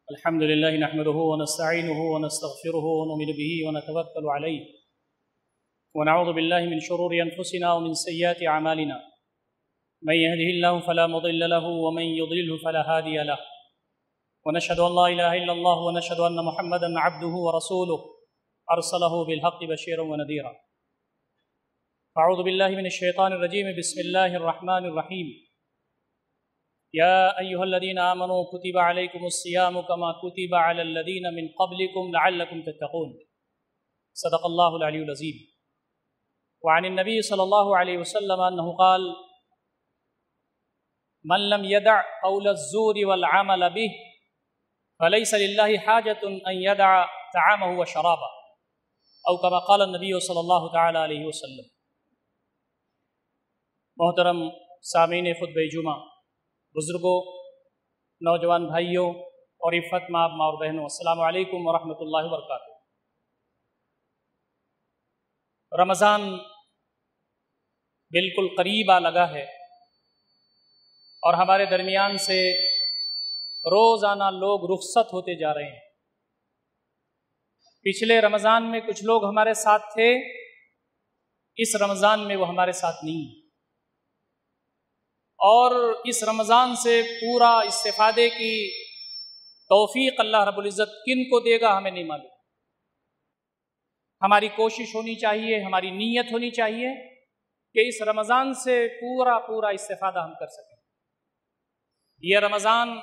الحمد لله نحمده ونستعينه ونستغفره ونؤمن به ونتوكل عليه ونعوذ بالله من شرور أنفسنا ومن سيئات أعمالنا من يهده الله فلا مضل له ومن يضلله فلا هادي له ونشهد أن لا إله إلا الله ونشهد أن محمدا عبده ورسوله أرسله بالحق بشيرا ونذيرا. أعوذ بالله من الشيطان الرجيم. بسم الله الرحمن الرحيم. يا أيها الذين آمنوا كتب عليكم الصيام كما كتب على الذين من قبلكم لعلكم تتقون. صدق الله العلي العظيم. وعن النبي صلى الله عليه وسلم أنه قال: من لم يدع قول الزور والعمل به فليس لله حاجة أن يدع طعامه وشرابه، أو كما قال النبي صلی اللہ تعالی علیہ وسلم. محترم سامعین خطبہ جمعہ، بزرگوں، نوجوان بھائیوں اور عفت مآب ماں اور بہنوں، السلام علیکم ورحمۃ اللہ وبرکاتہ. رمضان بالکل قریب آ لگا ہے اور ہمارے درمیان سے روزانہ لوگ رخصت ہوتے جا رہے ہیں. پچھلے رمضان میں کچھ لوگ ہمارے ساتھ تھے، اس رمضان میں وہ ہمارے ساتھ نہیں ہیں، اور اس رمضان سے پورا استفادے کی توفیق اللہ رب العزت کن کو دے گا ہمیں نہیں معلوم. ہماری کوشش ہونی چاہیے، ہماری نیت ہونی چاہیے کہ اس رمضان سے پورا استفادہ ہم کر سکیں. یہ رمضان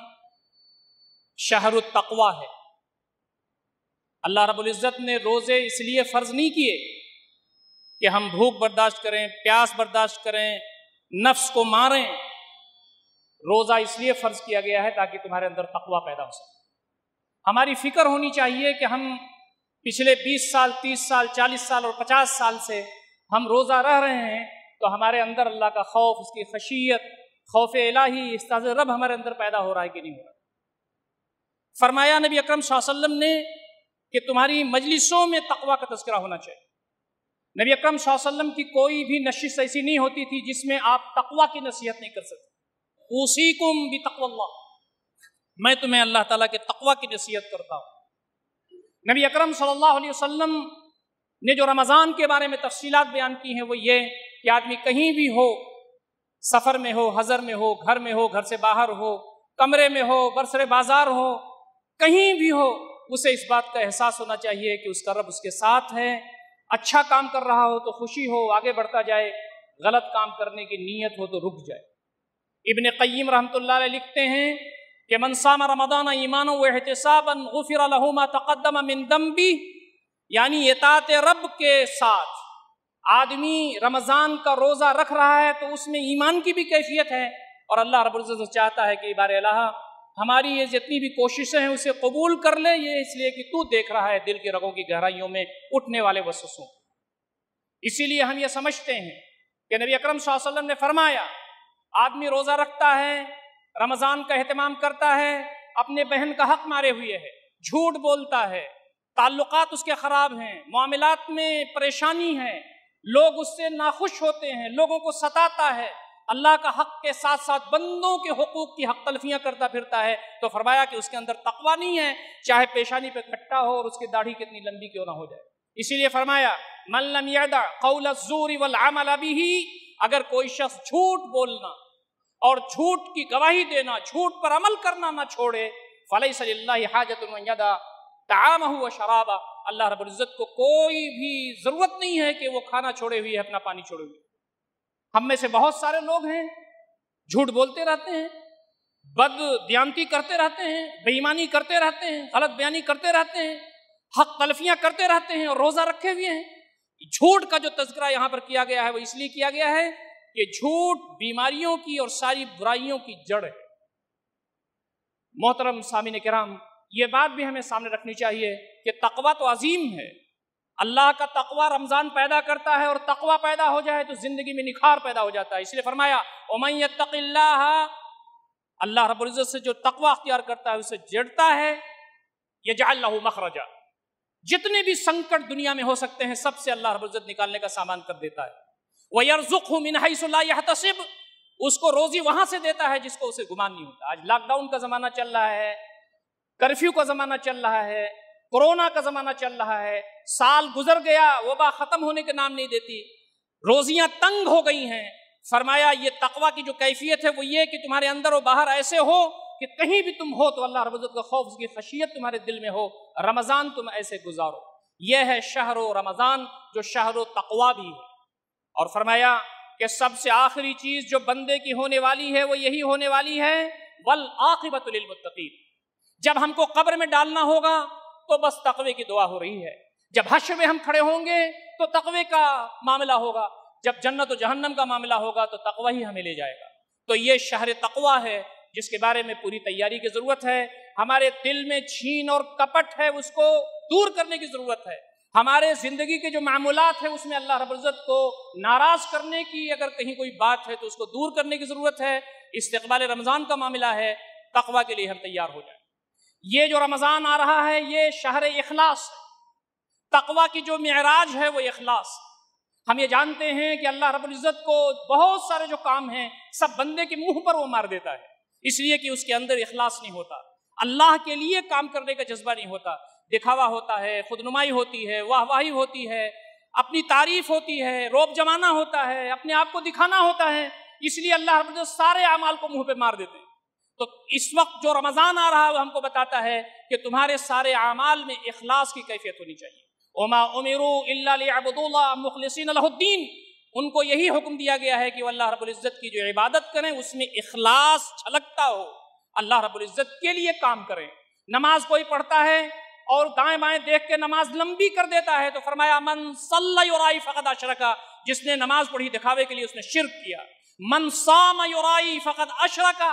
شہر التقوی ہے. اللہ رب العزت نے روزے اس لیے فرض نہیں کیے کہ ہم بھوک برداشت کریں، پیاس برداشت کریں، نفس کو ماریں. روزہ اس لیے فرض کیا گیا ہے تاکہ تمہارے اندر تقوی پیدا ہو سکے. ہماری فکر ہونی چاہیے کہ ہم پچھلے 20 سال، 30 سال، 40 سال اور 50 سال سے ہم روزہ رہ رہے ہیں، تو ہمارے اندر اللہ کا خوف، اس کی خشیت، خوف الہی، استعاذہ رب ہمارے اندر پیدا ہو رہا ہے کہ نہیں ہو رہا. فرمایا نبی اکرم صلی اللہ علیہ وسلم نے کہ تمہاری مجلسوں میں تقوی کا تذکرہ ہونا چاہیے. نبی اکرم صلی اللہ علیہ وسلم کی کوئی بھی نشست ایسی نہیں ہوتی تھی جس میں آپ تقوی کی نصیحت نہیں کر سکتے. اوصیکم بتقوی اللہ، میں تمہیں اللہ تعالیٰ کے تقوی کی نصیحت کرتا ہوں. نبی اکرم صلی اللہ علیہ وسلم نے جو رمضان کے بارے میں تفصیلات بیان کی ہیں وہ یہ کہ آدمی کہیں بھی ہو، سفر میں ہو، حضر میں ہو، گھر میں ہو، گھر سے باہر ہو، کمرے میں ہو، برسر بازار ہو، کہیں بھی ہو، اسے اس بات کا احساس ہونا چاہیے کہ اس کا رب اس کے ساتھ ہے. اچھا کام کر رہا ہو تو خوشی ہو، آگے بڑھتا جائے، غلط کام کرنے کی نیت ہو تو رک جائے. ابن قیم رحمۃ اللہ علیہ لکھتے ہیں کہ من صام رمضان ایمانا واحتسابا غفر له ما تقدم من ذنبه، یعنی اطاعت رب کے ساتھ آدمی رمضان کا روزہ رکھ رہا ہے تو اس میں ایمان کی بھی کیفیت ہے، اور اللہ رب العزت چاہتا ہے کہ بار الہ ہماری یہ جتنی بھی کوششیں ہیں اسے قبول کر لے، یہ اس لیے کہ تو دیکھ رہا ہے دل کی رگوں کی گہرائیوں میں اٹھنے والے وسوسوں. اسی لیے ہم یہ سمجھتے ہیں کہ نبی اکرم صلی اللہ علیہ وسلم نے فرمایا آدمی روزہ رکھتا ہے، رمضان کا اہتمام کرتا ہے، اپنے بہن کا حق مارے ہوئے ہے، جھوٹ بولتا ہے، تعلقات اس کے خراب ہیں، معاملات میں پریشانی ہے، لوگ اس سے ناخوش ہوتے ہیں، لوگوں کو ستاتا ہے، اللہ کا حق کے ساتھ ساتھ بندوں کے حقوق کی حق تلفیاں کرتا پھرتا ہے، تو فرمایا کہ اس کے اندر تقوی نہیں ہے، چاہے پیشانی پہ کھٹا ہو اور اس کی داڑھی کتنی لمبی کیوں نہ ہو جائے. اسی لیے فرمایا من لم یدع قول الزور والعمل به، اگر کوئی شخص جھوٹ بولنا اور جھوٹ کی گواہی دینا، جھوٹ پر عمل کرنا نہ چھوڑے، فلیس للہ حاجۃ ان یدع طعامہ وشرابہ، اللہ رب العزت کو کوئی بھی ضرورت نہیں ہے کہ وہ کھانا چھوڑے ہوئے ہے، اپنا پانی چھوڑے ہوئے. ہم میں سے بہت سارے لوگ ہیں جھوٹ بولتے رہتے ہیں، بد دیانتی کرتے رہتے ہیں، بے ایمانی کرتے رہتے ہیں، غلط بیانی کرتے رہتے ہیں، حق تلفیاں کرتے رہتے ہیں اور روزہ رکھے ہوئے ہیں. جھوٹ کا جو تذکرہ یہاں پر کیا گیا ہے وہ اس لیے کیا گیا ہے کہ جھوٹ بیماریوں کی اور ساری برائیوں کی جڑ ہے. محترم سامعین کرام، یہ بات بھی ہمیں سامنے رکھنی چاہیے کہ تقوی تو عظیم ہے. اللہ کا تقوی رمضان پیدا کرتا ہے، اور تقوی پیدا ہو جائے تو زندگی میں نکھار پیدا ہو جاتا ہے. اس لیے فرمایا وَمَن يَتَّقِ اللَّهَ، اللہ رب العزت سے جو تقوی اختیار کرتا ہے اسے جڑتا ہے، يَجْعَلْ لَهُ مَخْرَجًا، جتنے بھی سنکٹ دنیا میں ہو سکتے ہیں سب سے اللہ رب العزت نکالنے کا سامان کر دیتا ہے. وَيَرْزُقْهُ مِنْ حَيْثُ لَا يَحْتَسِبُ، اس کو روزی وہاں سے دیتا ہے جس کو اسے گمان نہیں ہوتا۔ آج لاک ڈاؤن کا زمانہ چل رہا ہے، کرفیو کا زمانہ چل رہا ہے، کورونا کا زمانہ چل رہا ہے، سال گزر گیا، وبا ختم ہونے کے نام نہیں دیتی، روزیاں تنگ ہو گئی ہیں۔ فرمایا یہ تقویٰ کی جو کیفیت ہے وہ یہ کہ تمہارے اندر و باہر ایسے ہو کہ کہیں بھی تم ہو تو اللہ رب العزت کا خوف، اس کی خشیت تمہارے دل میں ہو۔ رمضان تم ایسے گزارو، یہ ہے شہر و رمضان جو شہر و تقویٰ بھی ہے۔ اور فرمایا کہ سب سے آخری چیز جو بندے کی ہونے والی ہے وہ یہی ہونے والی ہے، والعاقبۃ للمتقین۔ جب ہم کو قبر میں ڈالنا ہوگا تو بس تقوی کی دعا ہو رہی ہے، جب حشر میں ہم کھڑے ہوں گے تو تقوی کا معاملہ ہوگا، جب جنت و جہنم کا معاملہ ہوگا تو تقوی ہی ہمیں لے جائے گا۔ تو یہ شہر تقوی ہے جس کے بارے میں پوری تیاری کی ضرورت ہے۔ ہمارے دل میں چھین اور کپٹ ہے، اس کو دور کرنے کی ضرورت ہے۔ ہمارے زندگی کے جو معمولات ہیں اس میں اللہ رب العزت کو ناراض کرنے کی اگر کہیں کوئی بات ہے تو اس کو دور کرنے کی ضرورت ہے۔ استقبال رمضان کا معاملہ ہے، تقوی کے لیے ہم تیار ہو جائیں۔ یہ جو رمضان آ رہا ہے یہ شہر اخلاص ہے۔ تقوی کی جو معراج ہے وہ اخلاص ہے۔ ہم یہ جانتے ہیں کہ اللہ رب العزت کو بہت سارے جو کام ہیں سب بندے کے منہ پر وہ مار دیتا ہے، اس لیے کہ اس کے اندر اخلاص نہیں ہوتا، اللہ کے لیے کام کرنے کا جذبہ نہیں ہوتا، دکھاوا ہوتا ہے، خود نمائی ہوتی ہے، واہ واہی ہوتی ہے، اپنی تعریف ہوتی ہے، روب جمانا ہوتا ہے، اپنے آپ کو دکھانا ہوتا ہے، اس لیے اللہ رب العزت سارے اعمال کو منہ پہ مار دیتے ہیں۔ تو اس وقت جو رمضان آ رہا ہے وہ ہم کو بتاتا ہے کہ تمہارے سارے اعمال میں اخلاص کی کیفیت ہونی چاہیے۔ وما امروا الا ليعبدوا الله مخلصين له الدين، ان کو یہی حکم دیا گیا ہے کہ وہ اللہ رب العزت کی جو عبادت کریں اس میں اخلاص چھلکتا ہو، اللہ رب العزت کے لیے کام کریں۔ نماز کوئی پڑھتا ہے اور دائیں بائیں دیکھ کے نماز لمبی کر دیتا ہے تو فرمایا من صلی یرائی فقد اشرک، جس نے نماز پڑھی دکھاوے کے لیے اس نے شرک کیا۔ من صام یرائی فقد اشرک،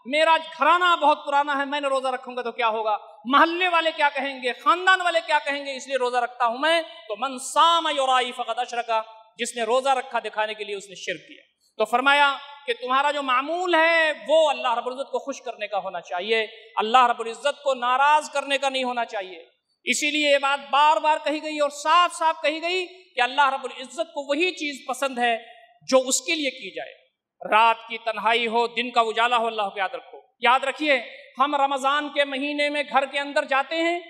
میرا گھرانہ بہت پرانا ہے، میں نے روزہ رکھوں گا تو کیا ہوگا، محلے والے کیا کہیں گے، خاندان والے کیا کہیں گے، اس لیے روزہ رکھتا ہوں میں۔ تو من صام یرائی فقد اشرک، جس نے روزہ رکھا دکھانے کے لیے اس نے شرک کیا۔ تو فرمایا کہ تمہارا جو معمول ہے وہ اللہ رب العزت کو خوش کرنے کا ہونا چاہیے، اللہ رب العزت کو ناراض کرنے کا نہیں ہونا چاہیے۔ اسی لیے یہ بات بار بار کہی گئی اور صاف صاف کہی گئی کہ اللہ رب العزت کو وہی چیز پسند ہے جو اس کے لیے کی جائے۔ رات کی تنہائی ہو، دن کا اجالا ہو، اللہ کو یاد رکھو۔ یاد رکھیے ہم رمضان کے مہینے میں گھر کے اندر جاتے ہیں،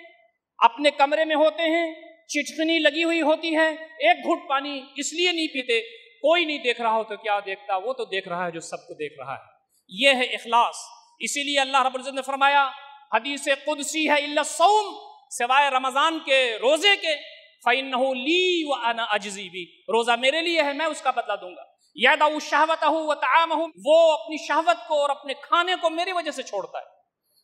اپنے کمرے میں ہوتے ہیں، چٹکنی لگی ہوئی ہوتی ہے، ایک گھٹ پانی اس لیے نہیں پیتے، کوئی نہیں دیکھ رہا ہو تو کیا دیکھتا، وہ تو دیکھ رہا ہے جو سب کو دیکھ رہا ہے۔ یہ ہے اخلاص۔ اسی لیے اللہ رب العزت نے فرمایا، حدیث قدسی ہے، الا الصوم، سوائے رمضان کے روزے کے، فإنه لی وأنا أجزی بھی، روزہ میرے لیے ہے، میں اس کا بدلہ دوں گا۔ یدع شہوتہ وطعامہ، وہ اپنی شہوت کو اور اپنے کھانے کو میری وجہ سے چھوڑتا ہے۔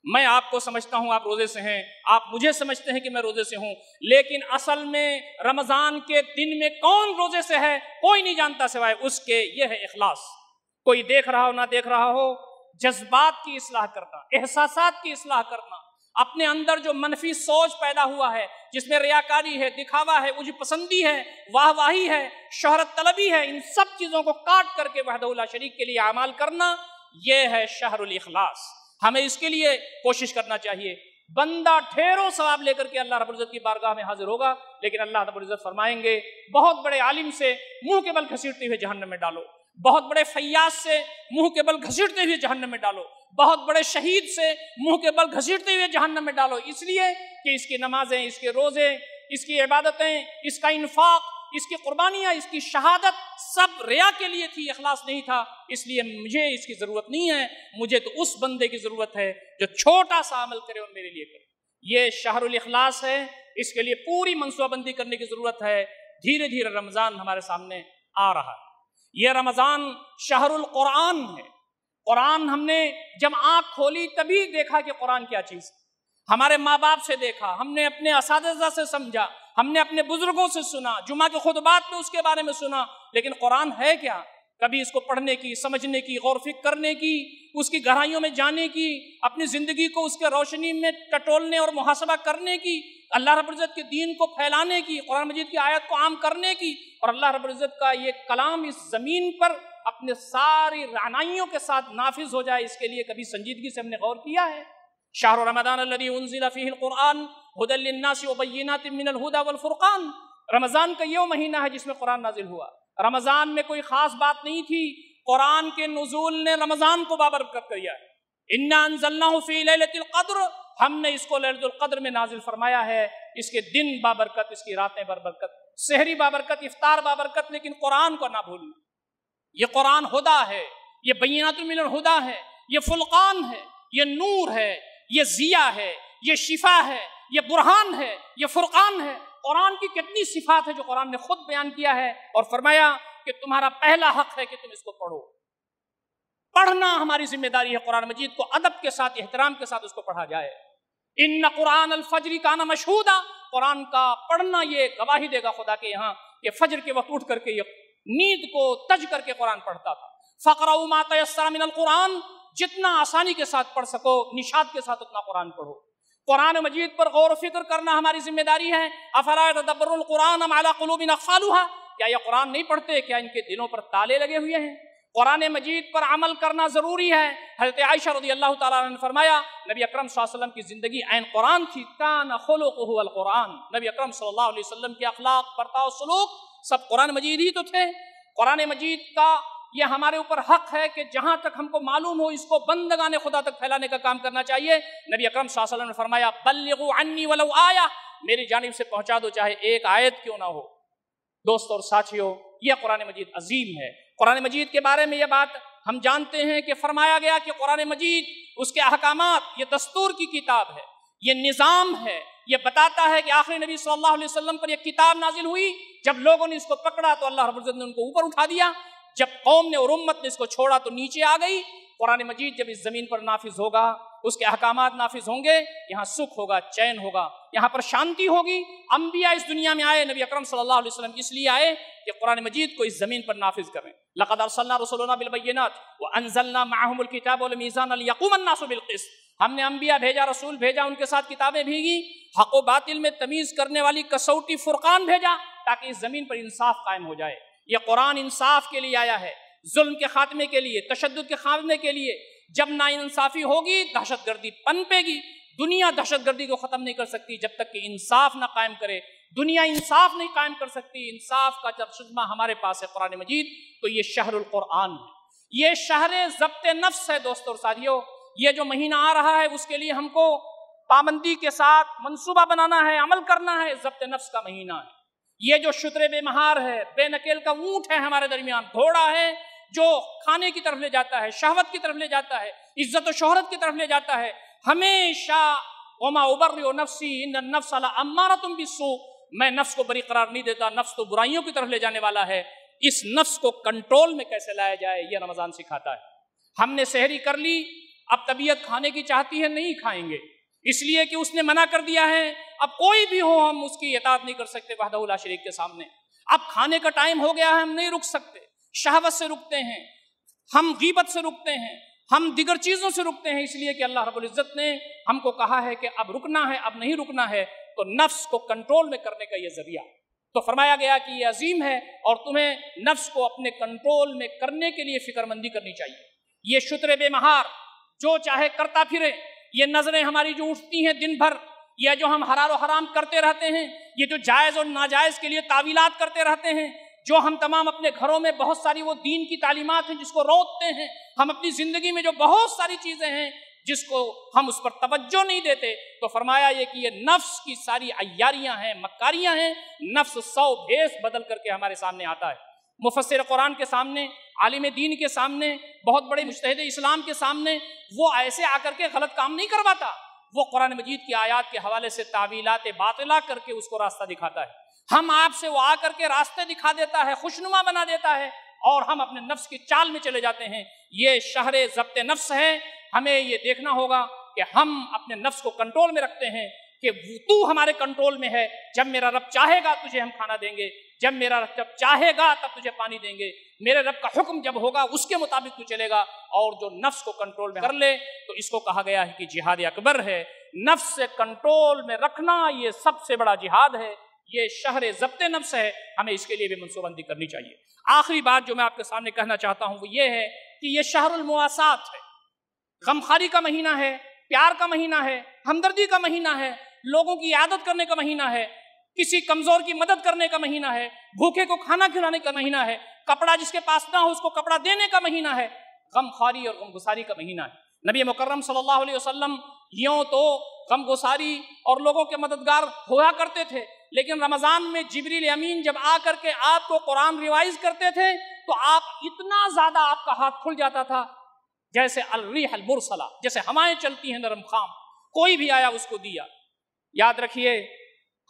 میں آپ کو سمجھتا ہوں آپ روزے سے ہیں، آپ مجھے سمجھتے ہیں کہ میں روزے سے ہوں، لیکن اصل میں رمضان کے دن میں کون روزے سے ہے کوئی نہیں جانتا سوائے اس کے۔ یہ ہے اخلاص۔ کوئی دیکھ رہا ہو نہ دیکھ رہا ہو، جذبات کی اصلاح کرنا، احساسات کی اصلاح کرنا، اپنے اندر جو منفی سوچ پیدا ہوا ہے جس میں ریاکاری ہے، دکھاوا ہے، عجب پسندی ہے، واہ واہی ہے، شہرت طلبی ہے، ان سب چیزوں کو کاٹ کر کے وحدہ لا شریک کے لیے اعمال کرنا، یہ ہے شہر الاخلاص۔ ہمیں اس کے لیے کوشش کرنا چاہیے۔ بندہ ڈھیروں ثواب لے کر کے اللہ رب العزت کی بارگاہ میں حاضر ہوگا، لیکن اللہ رب العزت فرمائیں گے بہت بڑے عالم سے منہ کے بل گھسیٹتے ہوئے جہنم میں ڈالو، بہت بڑے فیاض سے منہ کے بل گھسیٹتے ہوئے جہنم میں ڈالو، بہت بڑے شہید سے منہ کے بل گھسیٹتے ہوئے جہنم میں ڈالو، اس لیے کہ اس کی نمازیں، اس کے روزے، اس کی عبادتیں، اس کا انفاق، اس کی قربانیاں، اس کی شہادت سب ریا کے لیے تھی، اخلاص نہیں تھا۔ اس لیے مجھے اس کی ضرورت نہیں ہے، مجھے تو اس بندے کی ضرورت ہے جو چھوٹا سا عمل کرے اور میرے لیے کرے۔ یہ شہر الاخلاص ہے، اس کے لیے پوری منصوبہ بندی کرنے کی ضرورت ہے۔ دھیرے دھیرے رمضان ہمارے سامنے آ رہا ہے۔ یہ رمضان شہر القرآن ہے۔ قرآن ہم نے جب آنکھ کھولی تبھی دیکھا کہ قرآن کیا چیز ہے۔ ہمارے ماں باپ سے دیکھا، ہم نے اپنے اساتذہ سے سمجھا، ہم نے اپنے بزرگوں سے سنا، جمعہ کے خطبات میں اس کے بارے میں سنا، لیکن قرآن ہے کیا؟ کبھی اس کو پڑھنے کی، سمجھنے کی، غور فکر کرنے کی، اس کی گہرائیوں میں جانے کی، اپنی زندگی کو اس کے روشنی میں ٹٹولنے اور محاسبہ کرنے کی، اللہ رب العزت کے دین کو پھیلانے کی، قرآن مجید کی آیت کو عام کرنے کی، اور اللہ رب العزت کا یہ کلام اس زمین پر اپنے ساری رعنائیوں کے ساتھ نافذ ہو جائے، اس کے لیے کبھی سنجیدگی سے ہم نے غور کیا ہے؟ شہر رمضان الذی انزل فیہ القرآن ھدی للناس وبینات من الھدی والفرقان، رمضان کا یہ مہینہ ہے جس میں قرآن نازل ہوا۔ رمضان میں کوئی خاص بات نہیں تھی قرآن کے نزول نے رمضان کو بابرکت کیا ہے۔ اِنَّا أَنزَلْنَاهُ فِي لَيْلَةِ الْقَدْرِ، ہم نے اس کو لیلۃ القدر میں نازل فرمایا ہے، اس کے دن بابرکت، اس کی راتیں بابرکت، سحری بابرکت، افطار بابرکت، لیکن قرآن کو نہ بھولنا۔ یہ قرآن ہدا ہے، یہ بینات من الہدا ہے، یہ فرقان ہے، یہ نور ہے، یہ ضیاء ہے، یہ شفا ہے، یہ برہان ہے، یہ فرقان ہے۔ قرآن کی کتنی صفات ہے جو قرآن نے خود بیان کیا ہے اور فرمایا کہ تمہارا پہلا حق ہے کہ تم اس کو پڑھو۔ پڑھنا ہماری ذمہ داری ہے، قرآن مجید کو ادب کے ساتھ، احترام کے ساتھ اس کو پڑھا جائے۔ ان قرآن الفجر کان مشہودا، قرآن کا پڑھنا یہ گواہی دے گا خدا کے یہاں کہ فجر کے وقت اٹھ کر کے یہ نیند کو تج کر کے قرآن پڑھتا تھا۔ فقرؤوا ما تیسر من القرآن، جتنا آسانی کے ساتھ پڑھ سکو، نشاط کے ساتھ اتنا قرآن پڑھو۔ قرآن مجید پر غور و فکر کرنا ہماری ذمہ داری ہے۔ افلا یتدبرون القرآن ام علی قلوب اقفالها، کیا یہ قرآن نہیں پڑھتے، کیا ان کے دلوں پر تالے لگے ہوئے ہیں؟ قرآن مجید پر عمل کرنا ضروری ہے۔ حضرت عائشہ رضی اللہ تعالیٰ عنہ نے فرمایا نبی اکرم صلی اللہ علیہ وسلم کی زندگی عین قرآن تھی، کان خلقہ القرآن، نبی اکرم صلی اللہ علیہ وسلم کے اخلاق، برتاؤ، سلوک سب قرآن مجید ہی تو تھے۔ قرآن مجید کا یہ ہمارے اوپر حق ہے کہ جہاں تک ہم کو معلوم ہو اس کو بندگان خدا تک پھیلانے کا کام کرنا چاہیے۔ نبی اکرم صلی اللہ علیہ وسلم نے فرمایا بلغوا عنی ولو آیہ، میری جانب سے پہنچا دو چاہے ایک آیت کیوں نہ ہو۔ دوستو اور ساتھیو، یہ قرآن مجید عظیم ہے۔ قرآن مجید کے بارے میں یہ بات ہم جانتے ہیں کہ فرمایا گیا کہ قرآن مجید، اس کے احکامات، یہ دستور کی کتاب ہے، یہ نظام ہے، یہ بتاتا ہے کہ آخری نبی صلی اللہ علیہ وسلم پر یہ کتاب نازل ہوئی، جب لوگوں نے اس کو پکڑا تو اللہ رب العزت نے ان کو اوپر اٹھا دیا، جب قوم نے اور امت نے اس کو چھوڑا تو نیچے آ گئی۔ قرآن مجید جب اس زمین پر نافذ ہوگا، اس کے احکامات نافذ ہوں گے، یہاں سکھ ہوگا، چین ہوگا، یہاں پر شانتی ہوگی۔ انبیاء اس دنیا میں آئے، نبی اکرم صلی اللہ علیہ وسلم اس لیے آئے کہ قرآن مجید کو اس زمین پر نافذ کریں۔ لقد ارسلنا رسلنا بالبینات وانزلنا معهم الكتاب والمیزان لیقوم الناس بالقسط، ہم نے انبیاء بھیجا، رسول بھیجا، ان کے ساتھ کتابیں بھیجی، حق و باطل میں تمیز کرنے والی کسوٹی فرقان بھیجا تاکہ اس زمین پر انصاف قائم ہو جائے۔ یہ قرآن انصاف کے لیے آیا ہے، ظلم کے خاتمے کے لیے، تشدد کے خاتمے کے لیے۔ جب ناانصافی ہوگی دہشت گردی پنپے گی۔ دنیا دہشت گردی کو ختم نہیں کر سکتی جب تک کہ انصاف نہ قائم کرے، دنیا انصاف نہیں قائم کر سکتی۔ انصاف کا جب چشمہ ہمارے پاس ہے قرآن مجید، تو یہ شہر القرآن ہے، یہ شہر ضبط نفس ہے۔ دوستو اور ساتھیو، یہ جو مہینہ آ رہا ہے اس کے لیے ہم کو پابندی کے ساتھ منصوبہ بنانا ہے، عمل کرنا ہے۔ ضبط نفس کا مہینہ ہے۔ یہ جو شتر بے مہار ہے، بے نکیل کا اونٹ ہے ہمارے درمیان، گھوڑا ہے جو کھانے کی طرف لے جاتا ہے، شہوت کی طرف لے جاتا ہے، عزت و شہرت کی طرف لے جاتا ہے، ہمیشہ وما ابرئ نفسی ان النفس لامارۃ بالسوء، میں نفس کو بری قرار نہیں دیتا، نفس تو برائیوں کی طرف لے جانے والا ہے۔ اس نفس کو کنٹرول میں کیسے لایا جائے یہ رمضان سکھاتا ہے۔ ہم نے سحری کر لی، اب طبیعت کھانے کی چاہتی ہے، نہیں کھائیں گے، اس لیے کہ اس نے منع کر دیا ہے۔ اب کوئی بھی ہو ہم اس کی اطاعت نہیں کر سکتے وحدہ لا شریک کے سامنے۔ اب کھانے کا ٹائم ہو گیا ہے، ہم نہیں رک سکتے، شہوت سے رکتے ہیں، ہم غیبت سے رکتے ہیں، ہم دیگر چیزوں سے رکتے ہیں، اس لیے کہ اللہ رب العزت نے ہم کو کہا ہے کہ اب رکنا ہے، اب نہیں رکنا ہے، تو نفس کو کنٹرول میں کرنے کا یہ ذریعہ۔ تو فرمایا گیا کہ یہ عظیم ہے اور تمہیں نفس کو اپنے کنٹرول میں کرنے کے لیے فکر مندی کرنی چاہیے۔ یہ شتر بے مہار جو چاہے کرتا پھرے، یہ نظریں ہماری جو اٹھتی ہیں دن بھر، یہ جو ہم حلال و حرام کرتے رہتے ہیں، یہ جو جائز اور ناجائز کے لیے تعویلات کرتے رہتے ہیں، جو ہم تمام اپنے گھروں میں بہت ساری وہ دین کی تعلیمات ہیں جس کو روکتے ہیں، ہم اپنی زندگی میں جو بہت ساری چیزیں ہیں جس کو ہم اس پر توجہ نہیں دیتے، تو فرمایا یہ کہ یہ نفس کی ساری عیاریاں ہیں، مکاریاں ہیں۔ نفس 100 بھیس بدل کر کے ہمارے سامنے آتا ہے۔ مفسر قرآن کے سامنے، عالم دین کے سامنے، بہت بڑے مجتہد اسلام کے سامنے وہ ایسے آ کر کے غلط کام نہیں کرواتا، وہ قرآن مجید کی آیات کے حوالے سے تعویلات باطلہ کر کے اس کو راستہ دکھاتا ہے۔ ہم آپ سے وہ آ کر کے راستے دکھا دیتا ہے، خوشنما بنا دیتا ہے، اور ہم اپنے نفس کی چال میں چلے جاتے ہیں۔ یہ شہر ضبط نفس ہے۔ ہمیں یہ دیکھنا ہوگا کہ ہم اپنے نفس کو کنٹرول میں رکھتے ہیں، کہ تو ہمارے کنٹرول میں ہے۔ جب میرا رب چاہے گا تجھے ہم کھانا دیں گے، جب میرا رب جب چاہے گا تب تجھے پانی دیں گے، میرے رب کا حکم جب ہوگا اس کے مطابق تو چلے گا۔ اور جو نفس کو کنٹرول میں کر لے تو اس کو کہا گیا ہے کہ جہاد اکبر ہے۔ نفس سے کنٹرول میں رکھنا یہ سب سے بڑا جہاد ہے، یہ شہر ضبط نفس ہے۔ ہمیں اس کے لیے بھی منصوبہ بندی کرنی چاہیے۔ آخری بات جو میں آپ کے سامنے کہنا چاہتا ہوں وہ یہ ہے کہ یہ شہر المواسات ہے، غمخواری کا مہینہ ہے، پیار کا مہینہ ہے، ہمدردی کا مہینہ ہے، لوگوں کی عیادت کرنے کا مہینہ ہے۔ کسی کمزور کی مدد کرنے کا مہینہ ہے، بھوکے کو کھانا کھلانے کا مہینہ ہے، کپڑا جس کے پاس نہ ہو اس کو کپڑا دینے کا مہینہ ہے، غم خواری اور غم گساری کا مہینہ ہے۔ نبی مکرم صلی اللہ علیہ وسلم یوں تو غم گساری اور لوگوں کے مددگار ہوا کرتے تھے، لیکن رمضان میں جبریل امین جب آ کر کے آپ کو قرآن ریوائز کرتے تھے تو آپ اتنا زیادہ آپ کا ہاتھ کھل جاتا تھا جیسے الریح المرسلہ، جیسے ہوائیں چلتی ہیں نرم خام، کوئی بھی آیا اس کو دیا۔ یاد رکھیے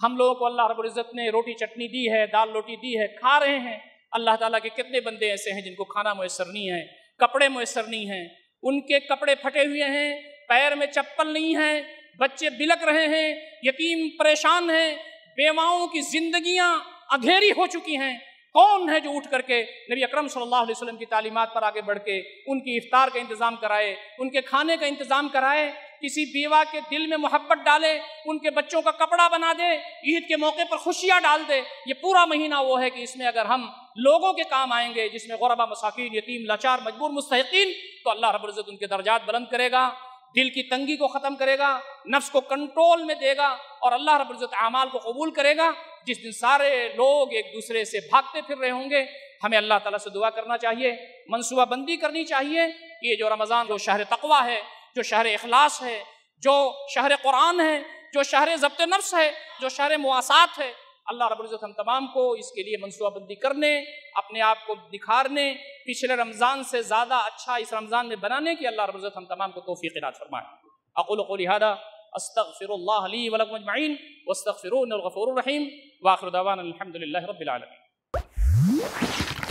ہم لوگوں کو اللہ رب العزت نے روٹی چٹنی دی ہے، دال روٹی دی ہے، کھا رہے ہیں۔ اللہ تعالیٰ کے کتنے بندے ایسے ہیں جن کو کھانا میسر نہیں ہے، کپڑے میسر نہیں ہیں، ان کے کپڑے پھٹے ہوئے ہیں، پیر میں چپل نہیں ہے، بچے بلک رہے ہیں، یتیم پریشان ہیں، بیواؤں کی زندگیاں اندھیری ہو چکی ہیں۔ کون ہے جو اٹھ کر کے نبی اکرم صلی اللہ علیہ وسلم کی تعلیمات پر آگے بڑھ کے ان کی افطار کا انتظام کرائے، ان کے کھانے کا انتظام کرائے، کسی بیوہ کے دل میں محبت ڈالے، ان کے بچوں کا کپڑا بنا دے، عید کے موقع پر خوشیاں ڈال دے۔ یہ پورا مہینہ وہ ہے کہ اس میں اگر ہم لوگوں کے کام آئیں گے، جس میں غربا، مساکین، یتیم، لاچار، مجبور، مستحقین، تو اللہ رب العزت ان کے درجات بلند کرے گا، دل کی تنگی کو ختم کرے گا، نفس کو کنٹرول میں دے گا، اور اللہ رب العزت اعمال کو قبول کرے گا۔ جس دن سارے لوگ ایک دوسرے سے بھاگتے پھر رہے ہوں گے، ہمیں اللہ تعالیٰ سے دعا کرنا چاہیے، منصوبہ بندی کرنی چاہیے کہ یہ جو رمضان جو شہر تقویٰ ہے، جو شہر اخلاص ہے، جو شہر قرآن ہے، جو شہر ضبط نفس ہے، جو شہر مواسات ہے، اللہ رب العزت ہم تمام کو اس کے لیے منصوبہ بندی کرنے، اپنے آپ کو نکھارنے، پچھلے رمضان سے زیادہ اچھا اس رمضان میں بنانے کی اللہ رب العزت ہم تمام کو توفیق عنایت فرمائے۔ اقول قولی ھذا استغفر اللہ لی ولکم اجمعین واستغفروہ انہ الغفور الرحیم، وآخر دعوانا الحمد للہ رب العالمین۔